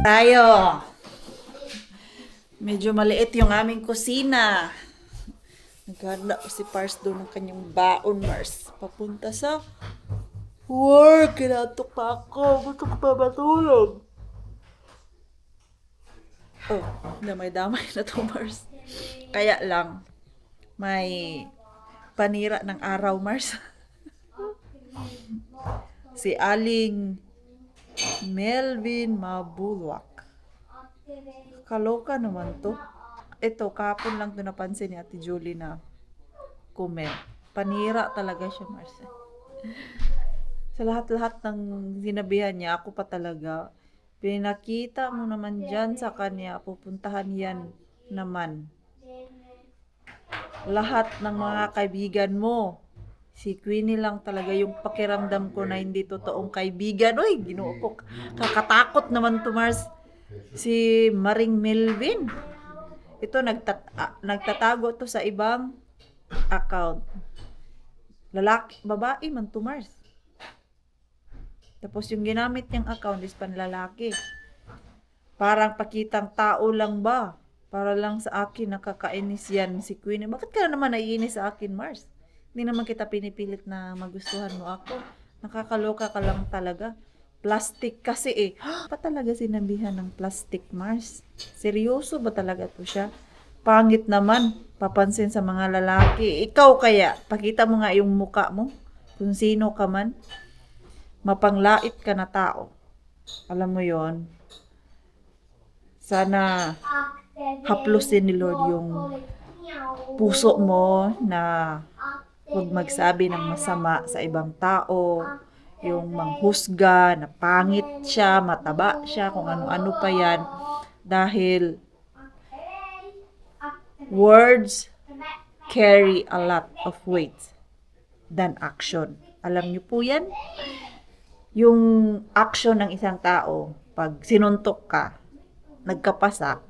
Tayo. Medyo maliit yung aming kusina. Naghanda ko si Pars doon ng kanyang baon, Mars. Papunta sa work. Kinatok pa ako. Gusto ko pa matulog. Oh, damay-damay na to, Mars. Kaya lang, may panira ng araw, Mars. Si Aling Melvin Mabulwak. Kaloka naman to. Ito, kahapon lang to napansin ni Ate Julie na comment. Panira talaga siya, Marce. Sa lahat-lahat ng sinabihan niya, ako pa talaga. Pinakita mo naman dyan sa kanya, pupuntahan yan naman. Lahat ng mga kaibigan mo. Si Queenie lang talaga yung pakiramdam ko na hindi totoong kaibigan. Uy, ginoo ko. Kakatakot naman to, Mars. Si Maring Melvin. Ito, nagtatago to sa ibang account. Lalaki, babae man to, Mars. Tapos yung ginamit niyang account is panlalaki. Parang pakitang tao lang ba? Para lang sa akin nakakainis yan si Queenie. Bakit ka naman naiinis sa akin, Mars? Hindi naman kita pinipilit na magustuhan mo ako. Nakakaloka ka lang talaga. Plastic kasi eh. Pa talaga sinabihan ng plastic, Mars? Seryoso ba talaga to siya? Pangit naman. Papansin sa mga lalaki. Ikaw kaya, pakita mo nga yung muka mo. Kung sino ka man. Mapanglait ka na tao. Alam mo yon. Sana haplusin ni Lord yung puso mo na huwag magsabi ng masama sa ibang tao, yung manghusga, na pangit siya, mataba siya, kung ano-ano pa yan. Dahil words carry a lot of weight than action. Alam niyo po yan? Yung action ng isang tao, pag sinuntok ka, nagkapasa,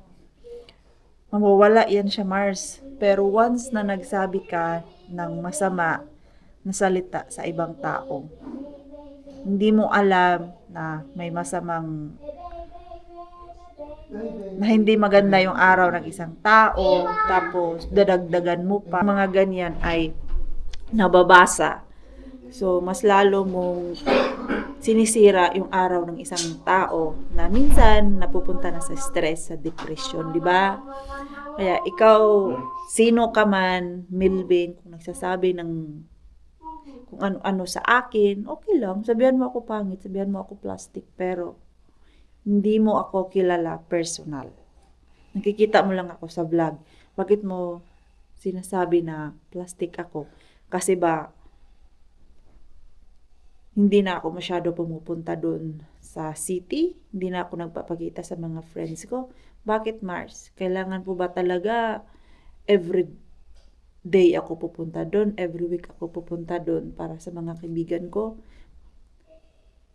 mawawala yan siya, Mars. Pero once na nagsabi ka ng masama na salita sa ibang tao, hindi mo alam na may masamang, na hindi maganda yung araw ng isang tao, tapos dadagdagan mo pa, mga ganyan ay nababasa. So, mas lalo mong sinisira yung araw ng isang tao na minsan napupunta na sa stress, sa depression, di ba? Kaya ikaw, sino ka man, Melvin, kung nagsasabi ng kung ano-ano sa akin, okay lang. Sabihan mo ako pangit, sabihan mo ako plastic, pero hindi mo ako kilala personal. Nakikita mo lang ako sa vlog. Bakit mo sinasabi na plastic ako? Kasi ba, hindi na ako masyado pumupunta doon sa city. Hindi na ako nagpapakita sa mga friends ko. Bakit, Mars? Kailangan po ba talaga every day ako pupunta doon? Every week ako pupunta doon para sa mga kaibigan ko?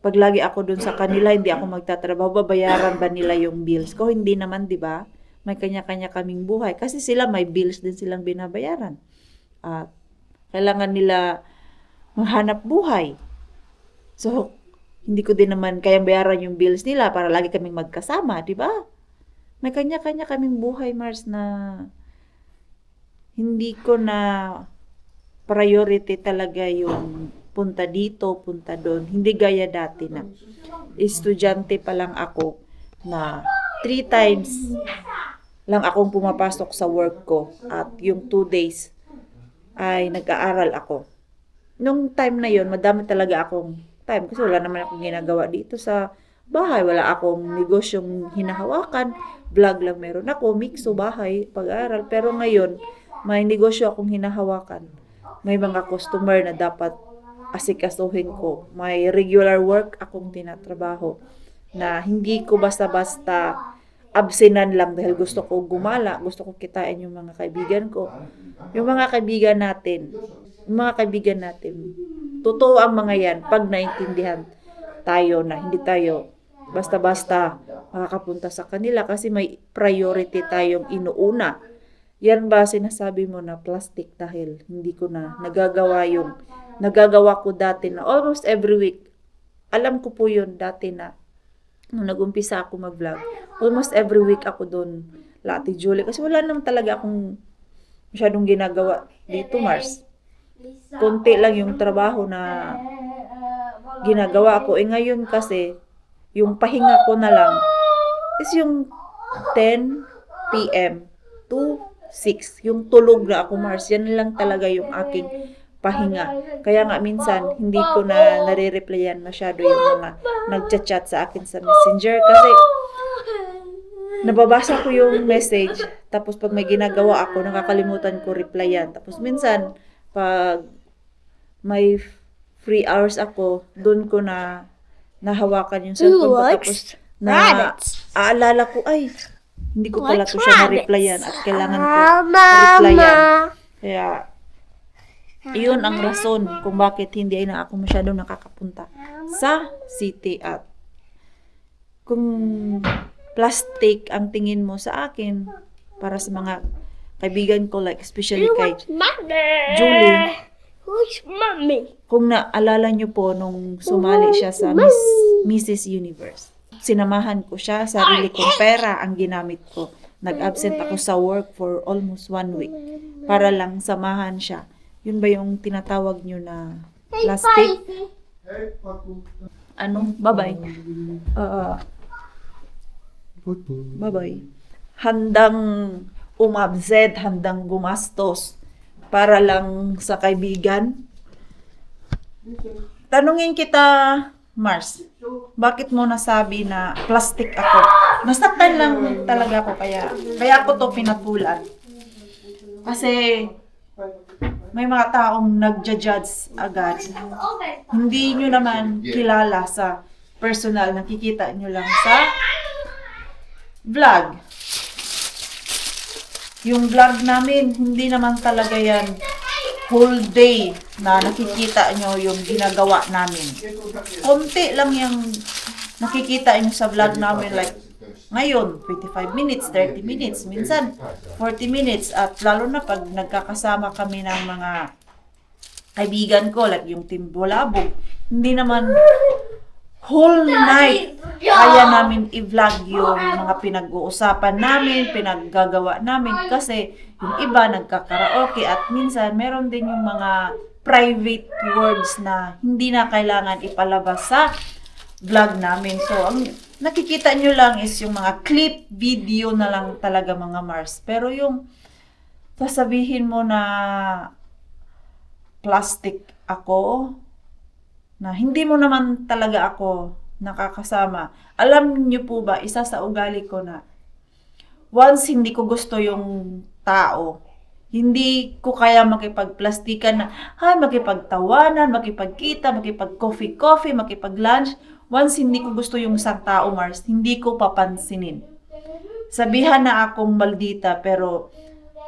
Pag lagi ako doon sa kanila, hindi ako magtatrabaho. Babayaran ba nila yung bills ko? Hindi naman, di ba? May kanya-kanya kaming buhay. Kasi sila may bills din silang binabayaran. At kailangan nila maghanap buhay. So, hindi ko din naman kayang bayaran yung bills nila para lagi kaming magkasama, di ba? May kanya-kanya kaming buhay, Mars, na hindi ko na priority talaga yung punta dito, punta doon. Hindi gaya dati na estudyante pa lang ako na 3 times lang akong pumapasok sa work ko at yung 2 days ay nag-aaral ako. Nung time na yon, madami talaga akong time kasi wala naman akong ginagawa dito sa bahay. Wala akong negosyong hinahawakan. Vlog lang meron ako, mixo, bahay, pag-aaral. Pero ngayon, may negosyo akong hinahawakan. May mga customer na dapat asikasuhin ko. May regular work akong tinatrabaho na hindi ko basta-basta absenan lang dahil gusto ko gumala, gusto ko kitain yung mga kaibigan ko. Yung mga kaibigan natin, totoo ang mga yan pag naintindihan tayo na hindi tayo basta-basta makakapunta sa kanila kasi may priority tayong inuuna. Yan ba sinasabi mo na plastic dahil hindi ko na nagagawa ko dati na almost every week. Alam ko po yun dati na nung nag-umpisa ako mag-vlog, almost every week ako doon, Ate Julie. Kasi wala naman talaga akong masyadong ginagawa dito, Mars. Konti lang yung trabaho na ginagawa ko. Ngayon kasi, yung pahinga ko na lang is yung 10 p.m. to 6. Yung tulog na ako, Mars. Yan lang talaga yung aking pahinga. Kaya nga minsan, hindi ko na nare-replyan masyado yung mga nagchat-chat sa akin sa Messenger. Kasi nababasa ko yung message. Tapos pag may ginagawa ako, nakakalimutan ko replyan. Tapos minsan, pag may free hours ako, doon ko na nahawakan yung cellphone ko. Tapos aalala ko, ay, hindi ko pala to siya na-replyan at kailangan ko replyan. Kaya, iyon ang rason kung bakit hindi na ako masyadong nakakapunta sa city. At kung plastic ang tingin mo sa akin para sa mga kaibigan ko, like especially kay Julie, Who's mommy? kung naalala nyo po nung sumali siya sa Mrs. Universe, sinamahan ko siya, sarili kong pera ang ginamit ko. Nag-absent ako sa work for almost 1 week para lang samahan siya. Yun ba yung tinatawag nyo na plastic? Ano? Bye-bye. Bye-bye. Handang umabsent, handang gumastos para lang sa kaibigan. Tanungin kita, Mars, bakit mo nasabi na plastic ako? Nasaktan lang talaga ako, kaya ako to pinatulan. Kasi may mga taong nagja-judge agad. Hindi nyo naman kilala sa personal, nakikita nyo lang sa vlog. Yung vlog namin, hindi naman talaga yan whole day na nakikita nyo yung ginagawa namin. Konti lang yung nakikita nyo sa vlog namin, like ngayon, 25 minutes, 30 minutes, minsan 40 minutes. At lalo na pag nagkakasama kami ng mga kaibigan ko, like yung Team Bulabog, hindi naman whole night kaya namin i-vlog yung mga pinag-uusapan namin, pinaggagawa namin. Kasi yung iba nagkakaraoke at minsan meron din yung mga private words na hindi na kailangan ipalabas sa vlog namin. So, ang nakikita nyo lang is yung mga clip video na lang talaga, mga Mars. Pero yung sasabihin mo na plastic ako, na hindi mo naman talaga ako nakakasama. Alam niyo po ba, isa sa ugali ko na once hindi ko gusto yung tao, hindi ko kaya makipagplastikan na, makipagtawanan, makipagkita, makipag-coffee, makipag-lunch. Once hindi ko gusto yung isang tao, Mars, hindi ko papansinin. Sabihan na akong maldita, pero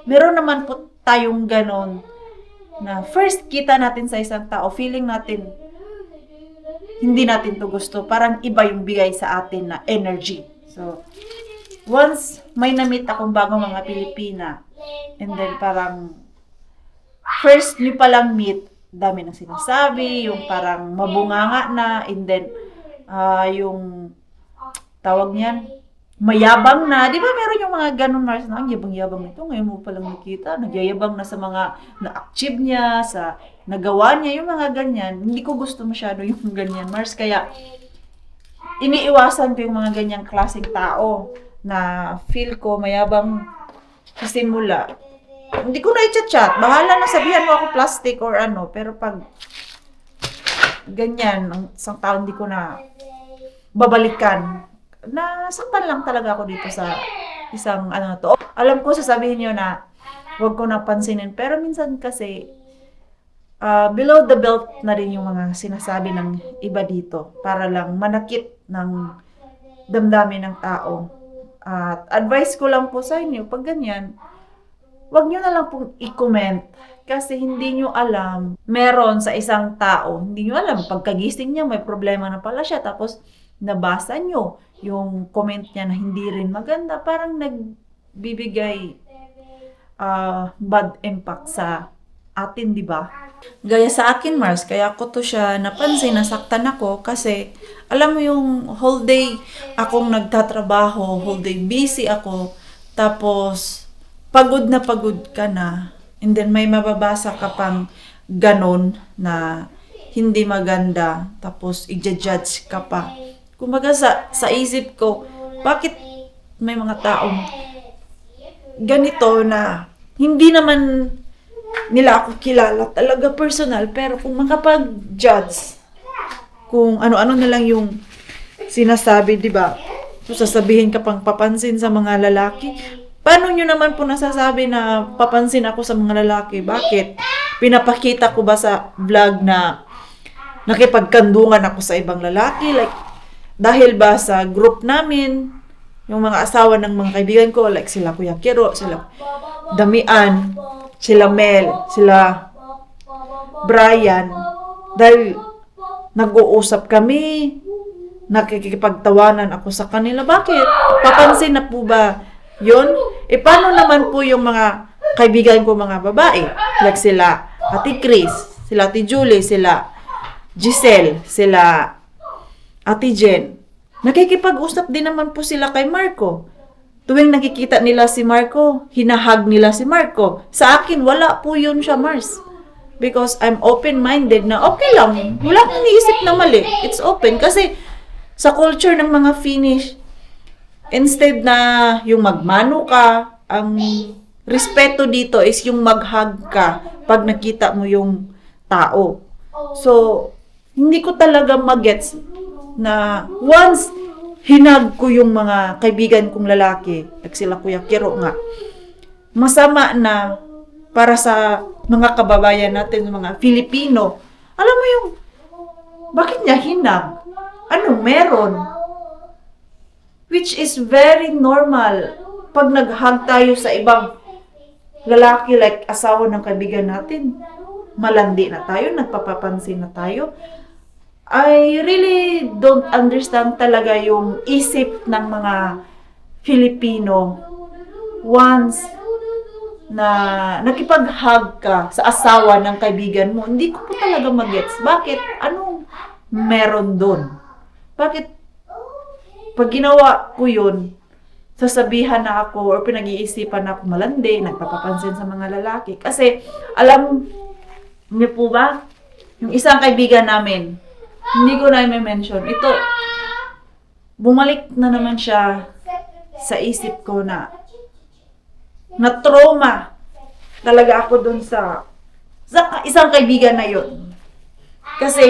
meron naman po tayong ganon na first kita natin sa isang tao, feeling natin hindi natin to gusto. Parang iba yung bigay sa atin na energy. So, once may na-meet akong bagong mga Pilipina, and then parang first nyo palang meet, dami ng sinasabi, yung parang mabunganga na, and then yung tawag niyan, mayabang na. Di ba meron yung mga ganun, Mars, na ang yabang-yabang nito, ngayon mo palang nakita, nagyayabang na sa mga na-achieve niya, sa nagawa niya, yung mga ganyan. Hindi ko gusto masyado yung ganyan, Mars. Kaya, iniiwasan ko yung mga ganyang klaseng tao na feel ko mayabang sa simula. Hindi ko na i-chat. Bahala na sabihan mo ako plastic or ano. Pero pag ganyan, ang isang tao hindi ko na babalikan. Nasaktan lang talaga ako dito sa isang ano to. Alam ko sasabihin nyo na huwag ko napansinin. Pero minsan kasi below the belt na rin yung mga sinasabi ng iba dito para lang manakit ng damdamin ng tao. At advice ko lang po sa inyo, pag ganyan, wag nyo na lang pong i-comment kasi hindi nyo alam, meron sa isang tao, hindi nyo alam, pagkagising niya may problema na pala siya, tapos nabasa nyo yung comment niya na hindi rin maganda, parang nagbibigay bad impact sa atin, di ba? Gaya sa akin, Mars, kaya ko to siya napansin, nasaktan ako kasi alam mo yung whole day akong nagtatrabaho, whole day busy ako, tapos pagod na pagod ka na, and then may mababasa ka pang ganon na hindi maganda, tapos i-judge ka pa. Kumbaga sa isip ko, bakit may mga taong ganito na hindi naman nila ako kilala talaga personal, pero kung makapag-judge kung ano-ano na lang yung sinasabi, di ba? So, sasabihin ka pang papansin sa mga lalaki. Paano nyo naman po nasasabi na papansin ako sa mga lalaki? Bakit? Pinapakita ko ba sa vlog na nakipagkandungan ako sa ibang lalaki? Like, dahil ba sa group namin, yung mga asawa ng mga kaibigan ko, like sila Kuya Kiro, sila Damian, sila Mel, sila Brian, dahil nag-uusap kami, nakikipagtawanan ako sa kanila. Bakit? Papansin na po ba yun? Paano naman po yung mga kaibigan ko, mga babae? Like sila Ate Chris, sila Ate Julie, sila Giselle, sila Ate Jen. Nakikipag-usap din naman po sila kay Marco. Tuwing nakikita nila si Marco, hinahag nila si Marco. Sa akin, wala po yun siya, Mars. Because I'm open-minded na okay lang. Wala akong iniisip na mali. It's open. Kasi sa culture ng mga Finnish, instead na yung magmano ka, ang respeto dito is yung mag-hug ka pag nakita mo yung tao. So, hindi ko talaga magets na once hinag ko yung mga kaibigan kong lalaki, like sila Kuya Kiro nga, masama na para sa mga kababayan natin, mga Filipino. Alam mo yung, bakit niya hinag? Ano meron? Which is very normal. Pag nag-hug tayo sa ibang lalaki, like asawa ng kaibigan natin, malandi na tayo, nagpapapansin na tayo. I really don't understand talaga yung isip ng mga Filipino once na nakipag-hug ka sa asawa ng kaibigan mo. Hindi ko po talaga magets. Bakit? Anong meron doon? Bakit pag ginawa ko yun, sasabihan na ako or pinag-iisipan na ako malandi, nagpapapansin sa mga lalaki? Kasi alam niyo po ba, yung isang kaibigan namin, hindi ko na i-mention. Ito, bumalik na naman siya sa isip ko na trauma talaga ako dun sa isang kaibigan na yun. Kasi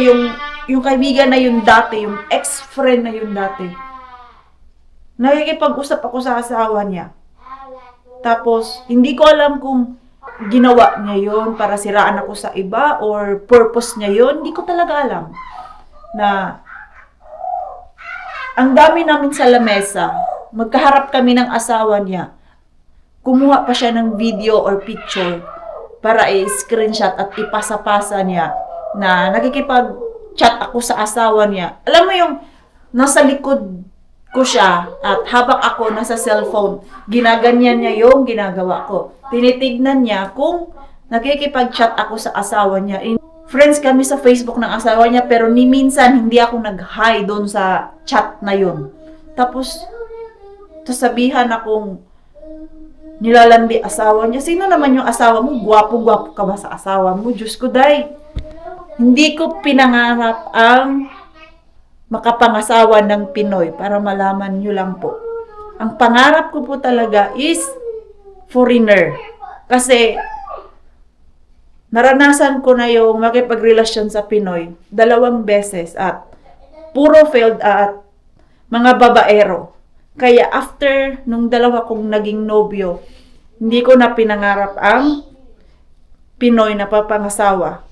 yung kaibigan na yun dati, yung ex-friend na yun dati, nakikipag-usap ako sa asawa niya. Tapos, hindi ko alam kung ginawa niya yun para siraan ako sa iba or purpose niya yun. Hindi ko talaga alam. Na ang dami namin sa lamesa, magkaharap kami ng asawa niya. Kumuha pa siya ng video or picture para i-screenshot at ipasa-pasa niya na nakikipag-chat ako sa asawa niya. Alam mo yung nasa likod ko siya at habang ako nasa cellphone, ginaganyan niya yung ginagawa ko. Tinitignan niya kung nakikipag-chat ako sa asawa niya. Friends kami sa Facebook ng asawa niya, pero ni minsan hindi ako nag-hi doon sa chat na yun. Tapos, sasabihan akong nilalandi asawa niya. Sino naman yung asawa mo? Gwapo-gwapo ka ba sa asawa mo? Diyos ko, day. Hindi ko pinangarap ang makapangasawa ng Pinoy para malaman nyo lang po. Ang pangarap ko po talaga is foreigner. Kasi naranasan ko na yung makipagrelasyon sa Pinoy 2 beses at puro failed at mga babaero. Kaya after nung 2 kong naging nobyo, hindi ko na pinangarap ang Pinoy na papangasawa.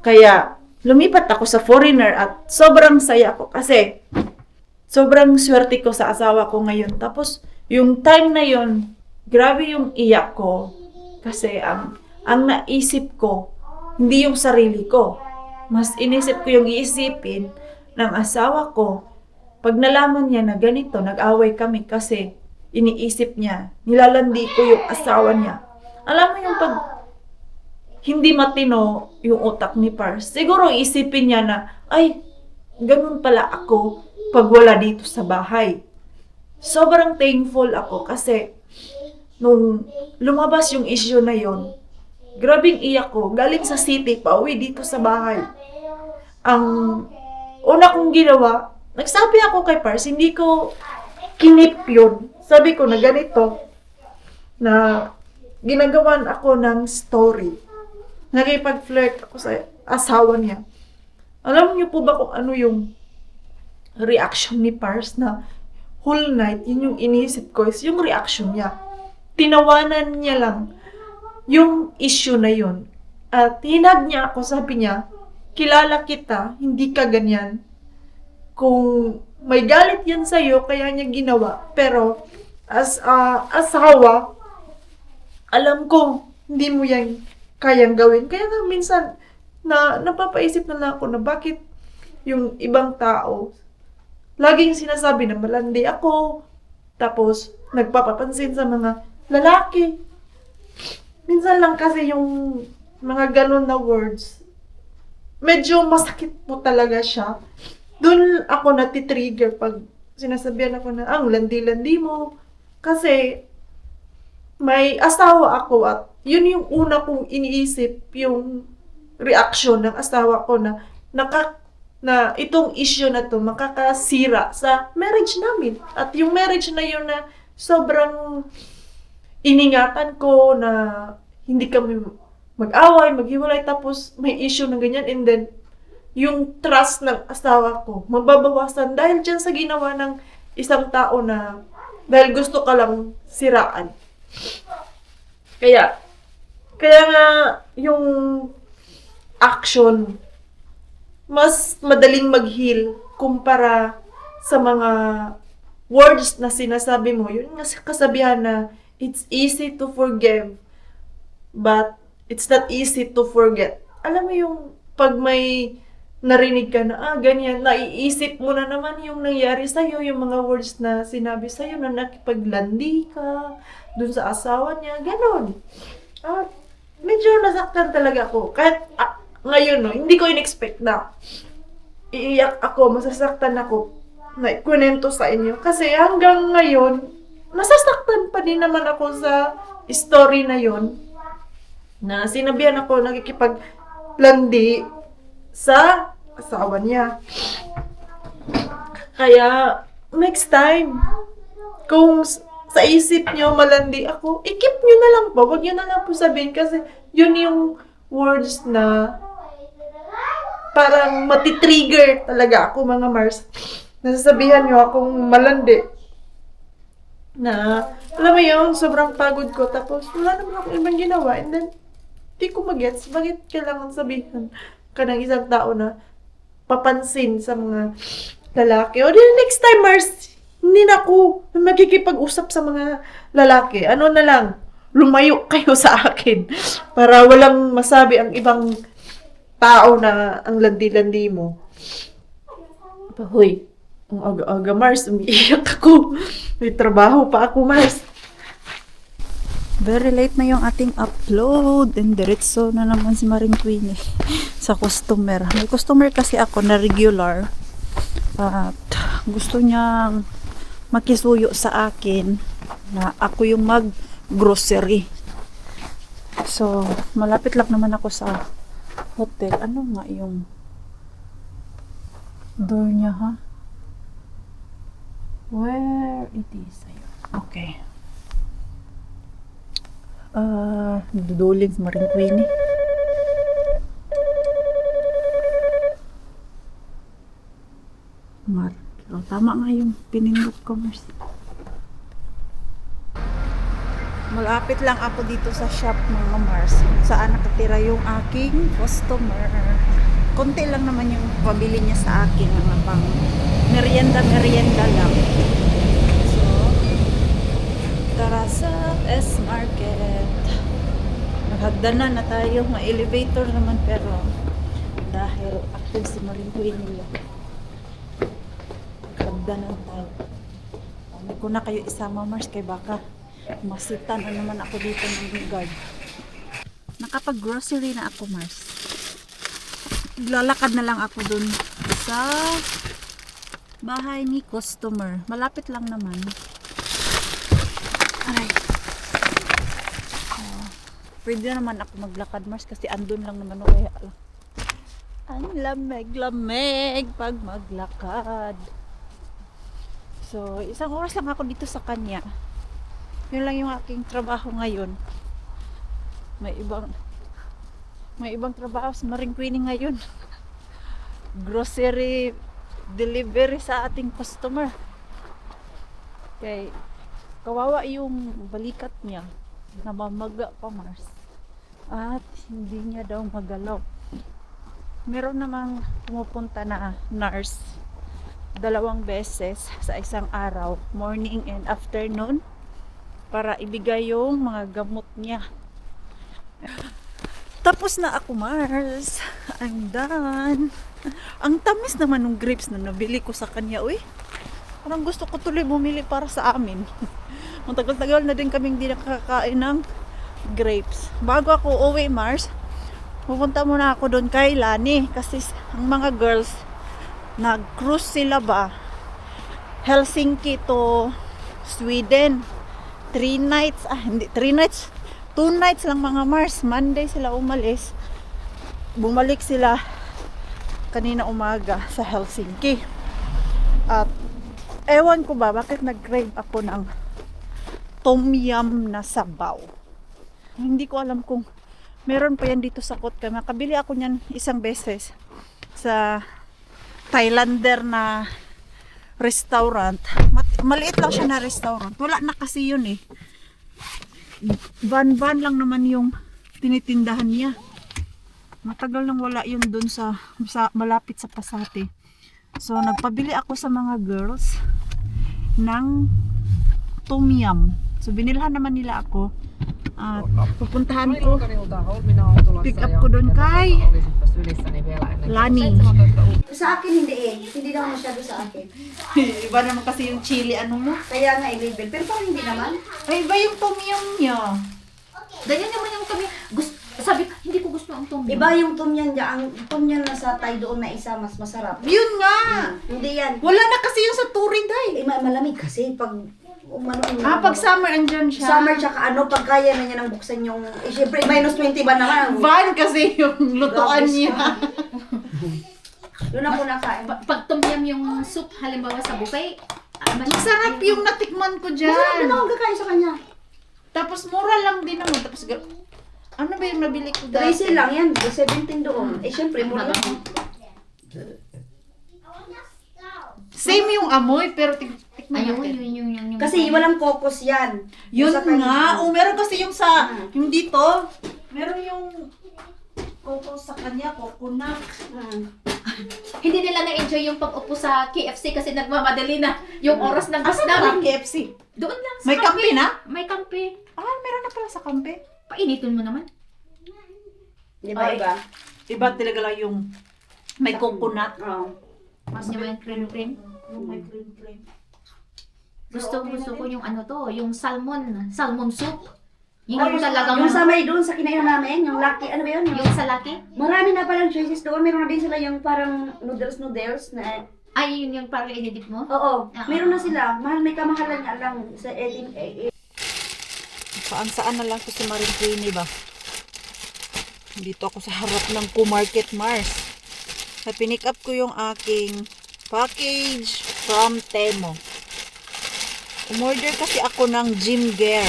Kaya lumipat ako sa foreigner at sobrang saya ko kasi sobrang swerte ko sa asawa ko ngayon. Tapos yung time na yun, grabe yung iyak ko kasi ang naisip ko, hindi yung sarili ko. Mas inisip ko yung iisipin ng asawa ko. Pag nalaman niya na ganito, nag-away kami kasi iniisip niya, nilalandi ko yung asawa niya. Alam mo yung pag hindi matino yung utak ni Pars. Siguro isipin niya na, ay, ganun pala ako pag wala dito sa bahay. Sobrang thankful ako kasi nung lumabas yung issue na yon, grabing iyak ko. Galing sa city, pauwi dito sa bahay. Ang una kong ginawa, nagsabi ako kay Pars, hindi ko kinip yun. Sabi ko na ganito, na ginagawan ako ng story. Nakipag-flirt ako sa asawa niya. Alam niyo po ba kung ano yung reaction ni Pars na whole night, yun yung iniisip ko, is yung reaction niya. Tinawanan niya lang yung issue na yun. At hinag niya ako, sabi niya, kilala kita, hindi ka ganyan. Kung may galit yan sa'yo, kaya niya ginawa. Pero, as asawa, alam ko, hindi mo yan kayang gawin. Kaya nga minsan, napapaisip na lang ako na bakit yung ibang tao, laging sinasabi na malandi ako, tapos nagpapapansin sa mga lalaki. Minsan lang kasi yung mga ganun na words, medyo masakit po talaga siya. Doon ako natitrigger pag sinasabihan ako na, ang landi-landi mo. Kasi, may asawa ako at yun yung una kong iniisip, yung reaction ng asawa ko na itong issue na to makakasira sa marriage namin. At yung marriage na yun na sobrang iningatan ko na hindi kami mag-away, maghiwalay, tapos may issue na ganyan, and then yung trust ng asawa ko mababawasan dahil dyan sa ginawa ng isang tao na dahil gusto ka lang siraan. Kaya nga yung action mas madaling mag-heal kumpara sa mga words na sinasabi mo. Yun nga kasabihan na it's easy to forgive but it's not easy to forget. Alam mo yung pag may narinig ka na, ganyan, naiisip mo na naman yung nangyari sa'yo, yung mga words na sinabi sa'yo na nakipaglandi ka dun sa asawa niya, ganon. Medyo nasaktan talaga ako. Kahit ngayon, no, hindi ko in-expect na iiyak ako, masasaktan ako na ikunento sa inyo. Kasi hanggang ngayon, nasasaktan pa din naman ako sa story na yon na sinabihan ako nakikipaglandi sa asawa niya. Kaya, next time, kung sa isip nyo malandi ako, i-keep nyo na lang po. Huwag nyo na lang po sabihin kasi yun yung words na parang matitrigger talaga ako, mga Mars. Nasasabihan nyo akong malandi. Na, alam mo yun, sobrang pagod ko. Tapos, wala naman akong ibang ginawa. And then, di ko magets. Bakit kailangan sabihan ka ng isang tao na papansin sa mga lalaki? O di next time, Mars, hindi na ako magkikipag-usap sa mga lalaki. Ano na lang, lumayo kayo sa akin para walang masabi ang ibang tao na ang landi-landi mo. Hoy, ang aga-aga, Mars, umiiyak ako. May trabaho pa ako, Mars. Very late na yung ating upload and diretso na naman si Maring Queenie sa customer. May customer kasi ako na regular at gusto niyang makisuyo sa akin na ako yung mag-grocery. So, malapit lang naman ako sa hotel. Ano nga yung door niya, ha? Where it is? Ayun. Okay. Duduling si Maring Queenie. Tama nga yung pinindot ko, Mars. Malapit lang ako dito sa shop, mga Mars, saan nakatira yung aking customer. Konti lang naman yung pabili niya sa akin, mga pang merienda lang. So, tara sa S-Market. Naghagdanan na tayo, may elevator naman, pero dahil active si Maring Queenie, naghagdanan tayo. Hindi ko na kayo isama, Mars, kay baka masita na naman ako dito ng guard. nakapag-grocery na ako, Mars. Lalakad na lang ako dun sa bahay ni customer. Malapit lang naman. Aray. Pwede naman ako maglakad, Mars, kasi andun lang naman ako. Kaya ang lamig-lamig pag maglakad. So, isang oras lang ako dito sa kanya. Yun lang yung aking trabaho ngayon. May ibang trabaho sa Maring Queenie ngayon. Grocery delivery sa ating customer. Kay kawawa yung balikat niya. Namamaga pa, Mars. At hindi niya daw magalaw. Meron namang pumupunta na nurse 2 beses sa isang araw, morning and afternoon, para ibigay yung mga gamot niya. Tapos na ako, Mars. I'm done. Ang tamis naman ng grapes na nabili ko sa kanya, uy. Parang gusto ko tuloy bumili para sa amin. Ang tagal-tagal na din kaming di nakakain ng grapes. Bago ako uwi, Mars, pupunta muna ako doon kay Lani. Kasi ang mga girls, nag-cruise sila ba? Helsinki to Sweden. 3 nights. Hindi, 3 nights. 2 nights lang, mga Mars. Monday sila umalis. Bumalik sila kanina umaga sa Helsinki. At ewan ko ba bakit nag-crave ako ng tom yum na sabaw. Hindi ko alam kung meron pa yan dito sa Kotka. Makabili ako niyan isang beses sa Thailander na restaurant. Maliit lang siya na restaurant. Wala na kasi yun eh. Van lang naman yung tinitindahan niya. Matagal nang wala yun dun sa malapit sa Pasate. So nagpabili ako sa mga girls ng tom yum. So binilhan naman nila ako. At pupuntahan ko, pick up ko doon kay Lani. Sa akin hindi eh. Hindi naman masyado sa akin. Iba naman kasi yung chili ano mo. Kaya nga i-label. Pero parang hindi naman. Ay, iba yung tom yum niya. Ganyan naman yung kami. Sabi, hindi ko gusto ang tom yum. Iba yung tom yan dyan. Ang tom yan na sa Thai doon na isa, mas masarap. Yun nga! Hindi yan. Wala na kasi yung sa Turin, day. Malamig kasi pag Pag summer andyan siya. summer tsaka ano, pag kaya na niya nang buksan yung, syempre minus 20 ba naman? Van kasi yung lutuan Grabe niya. Doon ako nakain. Pag tom yum yung soup, halimbawa sa buffet, Masarap yung natikman ko dyan. Masarap din ako kakain sa kanya. Tapos mura lang din naman. Tapos ano ba yung nabili ko dati? 13 lang yan, 17 doon. Eh syempre, mura lang. Same yung amoy, pero tikman ayun, natin. yung Kasi walang cocos yan. Yun Sa nga. kanya. Meron kasi yung sa, yung dito, meron yung coco sa kanya, coconut. Hindi nila na-enjoy yung pag-upo sa KFC kasi nagmamadali na yung oras ng bus Asan na namin. ang KFC? Doon lang sa May kampe na? May kampe. Meron na pala sa kampe. Painitin mo naman. Di ba Ay. iba? Iba talaga lang yung may coconut. Oo. Mas naman cream. May cream. Gusto ko yung ano to, yung salmon soup. Yung Oh, talagang yung sa may doon sa kinainan namin, yung lucky, ano ba yun? yung sa laki. Marami na palang choices doon. Meron na din sila yung parang noodles na. Ay, yun yung parang inedit mo. Oo, meron na sila. May kamahalan nga lang sa 18. Saan na lang ko si Maring Queenie ba? Dito ako sa harap ng Q-Market Mars. Sa pinick up ko yung aking package from Temo. Umorder kasi ako ng gym gear.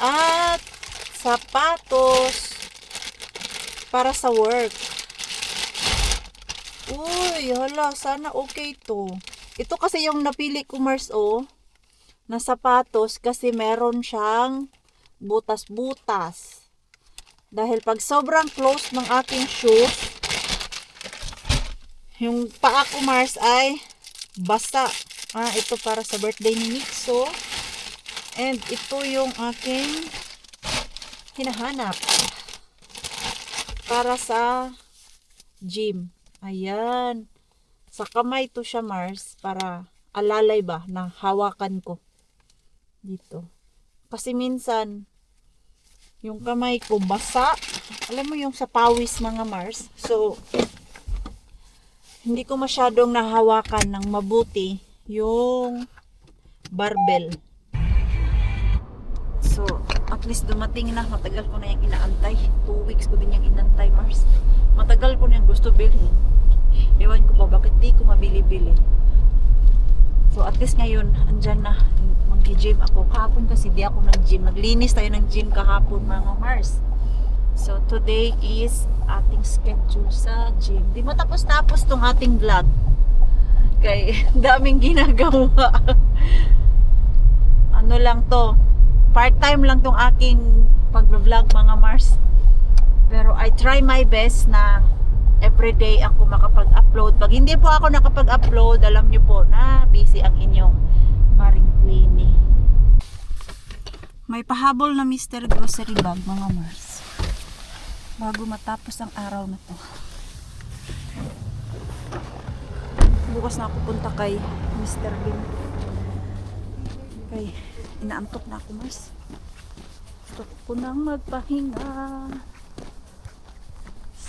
At sapatos para sa work. Uy, hala, sana okay to. Ito kasi yung napili ko, Mars, na sapatos kasi meron siyang butas-butas. Dahil pag sobrang close ng aking shoes, yung paa ko, Mars, ay basa. Ito para sa birthday ni Nixo. And ito yung aking hinahanap para sa gym. Ayan. Sa kamay to siya, Mars, para alalay ba na hawakan ko dito. Kasi minsan Yung kamay ko basa. Alam mo yung sa pawis mga Mars. So, hindi ko masyadong nahawakan ng mabuti yung barbell. So, at least dumating na. Matagal ko na yung inaantay. 2 weeks ko din yung inantay, Mars. Matagal ko na yung gusto bilhin. Ewan ko ba bakit di ko mabili-bili. So, at least ngayon, andyan na. Mag-gym ako. Kahapon kasi di ako nag-gym. Naglinis tayo ng gym kahapon, mga Mars. So, today is ating schedule sa gym. Di matapos-tapos tong ating vlog. Kay daming ginagawa. Ano lang to, part-time lang tong aking pag-vlog mga Mars. Pero I try my best na everyday ako makapag-upload. Pag hindi po ako nakapag-upload, alam niyo po na busy ang inyong Maring Queenie. May pahabol na Mr. Grocery Bag mga Mars. Bago matapos ang araw na to. Bukas na ako punta kay Mr. Lim. Okay, inaantok na ako Mars. Gusto ko nang magpahinga.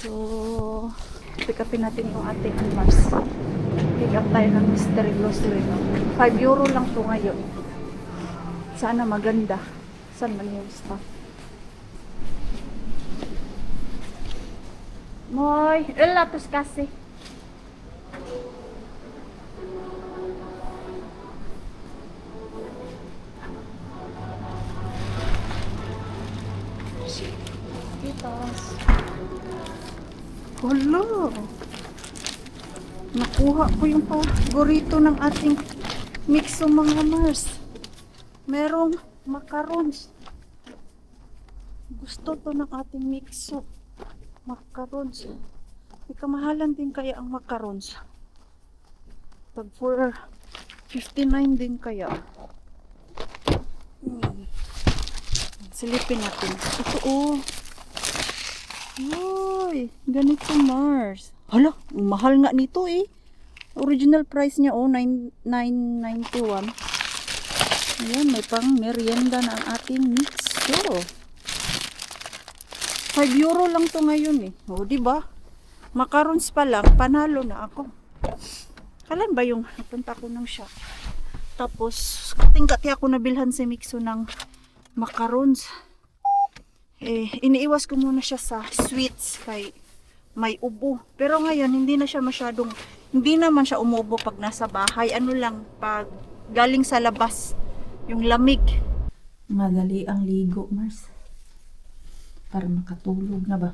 So, pick upin natin yung ating Mars. Pick up tayo ng Mr. Grocery. 5 euro lang to ngayon. Sana maganda. Saan man yung stuff? Moy, relatos kasi. Pitas. Hala. Nakuha ko yung paborito ng ating mixo mga Mars. Merong macarons. Gusto to ng ating mixo. Macarons. May kamahalan din kaya ang macarons. Tag for 59 din kaya. Silipin natin. Ito oh. Uy, ganito Mars. Hala, mahal nga nito eh. Original price niya oh, 991. Ayan, may pang merienda na ang ating mixo. 5 euro lang to ngayon eh. O, diba? Macarons pa lang, panalo na ako. Kailan ba yung napunta ko ng shop? Tapos, kating-kati ako nabilhan si Mixo ng macarons. Eh, iniiwas ko muna siya sa sweets kay may ubo. Pero ngayon, hindi naman siya umubo pag nasa bahay. Ano lang, pag galing sa labas, yung lamig. Madali ang ligo, Mars. Para makatulog na ba?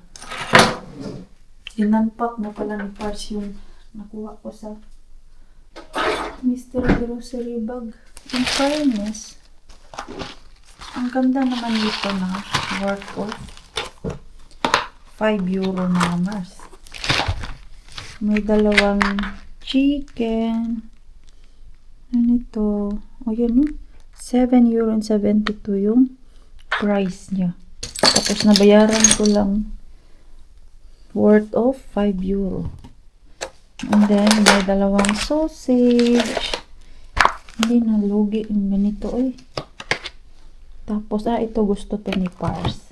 Inunpack na pala ni Pars yung nakuha ko sa Mr. Grocery Bag. In fairness, ang ganda naman nito na worth of 5 euro na Mars. May dalawang chicken. Ano ito? O yan o. 7 euro and 72 yung price niya. Tapos nabayaran ko lang worth of 5 euro. And then may dalawang sausage. Hindi na lugi yung ganito eh. Tapos ito gusto to ni Pars.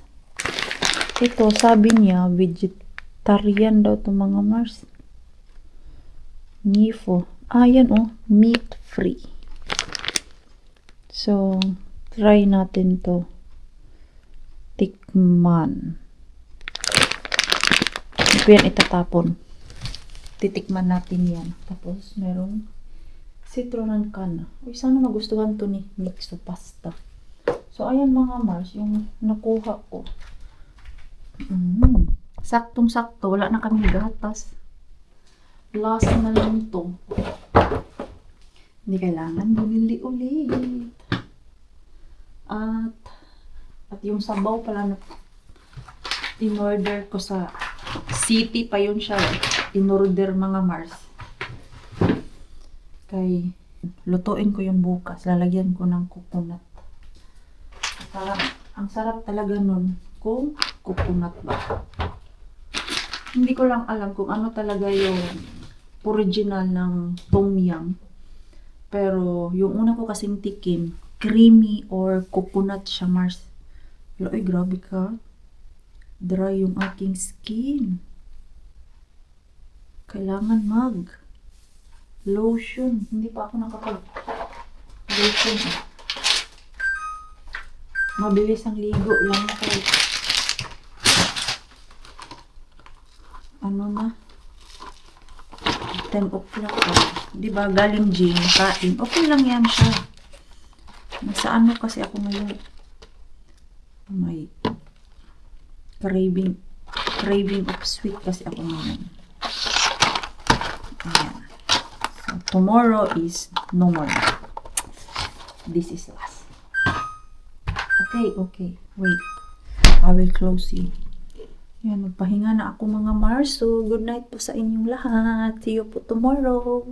Ito sabi niya vegetarian daw to mga Mars. Nifo. Yan oh, meat free. So try natin to. Tikman. Ito yan itatapon. Titikman natin yan. Tapos merong citron can. Uy, sana magustuhan to ni Mixo pasta. So ayan mga Mars, yung nakuha ko. Saktong-sakto. Wala na kami gatas. Last na lang to. Hindi kailangan bumili ulit. At yung sabaw pala na in-order ko sa city pa yun siya. In-order mga Mars. Kay lutuin ko yung bukas. Lalagyan ko ng coconut. Ang sarap talaga nun kung coconut ba. Hindi ko lang alam kung ano talaga yung original ng tom yum. Pero yung una ko kasing tikim, creamy or coconut siya Mars. Ay, grabe ka. Dry yung aking skin. Kailangan lotion. Hindi pa ako lotion. Mabilis ang ligo lang kay ano na 10 o'clock. Diba galing gym, kain. Okay lang yan siya. Nasa ano kasi ako ngayon. May craving of sweet kasi ako ngayon. Ayan. So, tomorrow is no more. This is last. Okay. Wait. I will close you. Yan, magpahinga na ako mga Mars. So, good night po sa inyong lahat. See you po tomorrow.